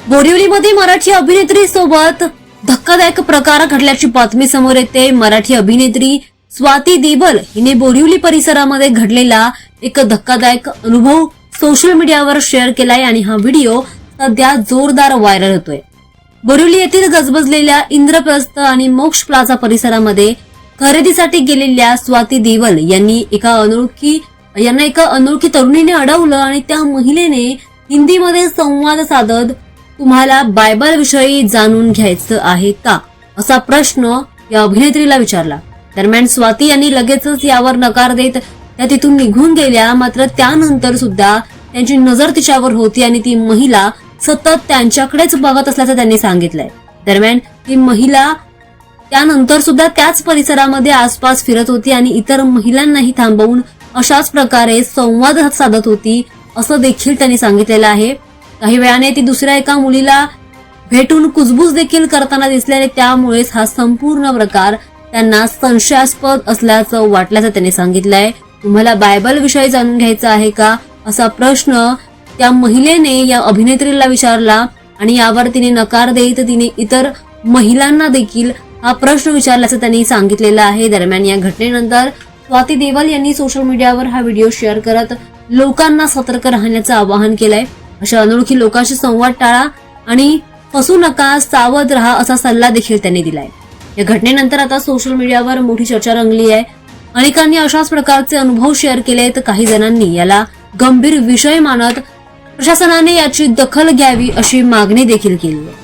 बोरिवलीमध्ये मराठी अभिनेत्री सोबत धक्कादायक प्रकार घडल्याची बातमी समोर येते। मराठी अभिनेत्री स्वाती देवल हिने बोरिवली परिसरामध्ये घडलेला एक धक्कादायक अनुभव सोशल मीडियावर शेअर केलाय आणि हा व्हिडिओ सध्या जोरदार व्हायरल होतोय। बोरिवली येथील गजबजलेल्या इंद्रप्रस्थ आणि मोक्ष प्लाझा परिसरामध्ये खरेदीसाठी गेलेल्या स्वाती देवल यांनी एका अनोळखी तरुणीने अडवलं आणि त्या महिलेने हिंदीमध्ये संवाद साधत तुम्हाला बायबल विषयी जाणून घ्यायचं आहे का असा प्रश्न या अभिनेत्रीला विचारला। दरम्यान स्वाती यांनी लगेचच यावर नकार देत त्या तिथून निघून गेल्या। मात्र त्यानंतर सुद्धा त्यांची नजर तिच्यावर होती आणि ती महिला सतत त्यांच्याकडेच बघत असल्याचं त्यांनी सांगितलंय। दरम्यान ती महिला त्यानंतर सुद्धा त्याच परिसरामध्ये आसपास फिरत होती आणि इतर महिलांनाही थांबवून अशाच प्रकारे संवाद साधत होती असं देखील त्यांनी सांगितलेलं आहे। काही वेळाने ती दुसऱ्या एका मुलीला भेटून कुजबूज देखील करताना दिसल्याने त्यामुळेच हा संपूर्ण प्रकार त्यांना संशयास्पद असल्याचं वाटल्याचं त्यांनी सांगितलंय। तुम्हाला बायबल विषयी जाणून घ्यायचा आहे का असा प्रश्न त्या महिलेने या अभिनेत्रीला विचारला आणि यावर तिने नकार देत तिने इतर महिलांना देखील हा प्रश्न विचारल्याचं त्यांनी सांगितलेलं आहे। दरम्यान या घटनेनंतर स्वाती देवल यांनी सोशल मीडियावर हा व्हिडिओ शेअर करत लोकांना सतर्क राहण्याचं आवाहन केलंय। अशा अनोळखी लोकांशी संवाद टाळा आणि फसू नका, सावध राहा असा सल्ला देखील त्यांनी दिलाय। या घटनेनंतर आता सोशल मीडियावर मोठी चर्चा रंगली आहे। अनेकांनी अशाच प्रकारचे अनुभव शेअर केले तर काही जणांनी याला गंभीर विषय मानत प्रशासनाने याची दखल घ्यावी अशी मागणी देखील केली आहे।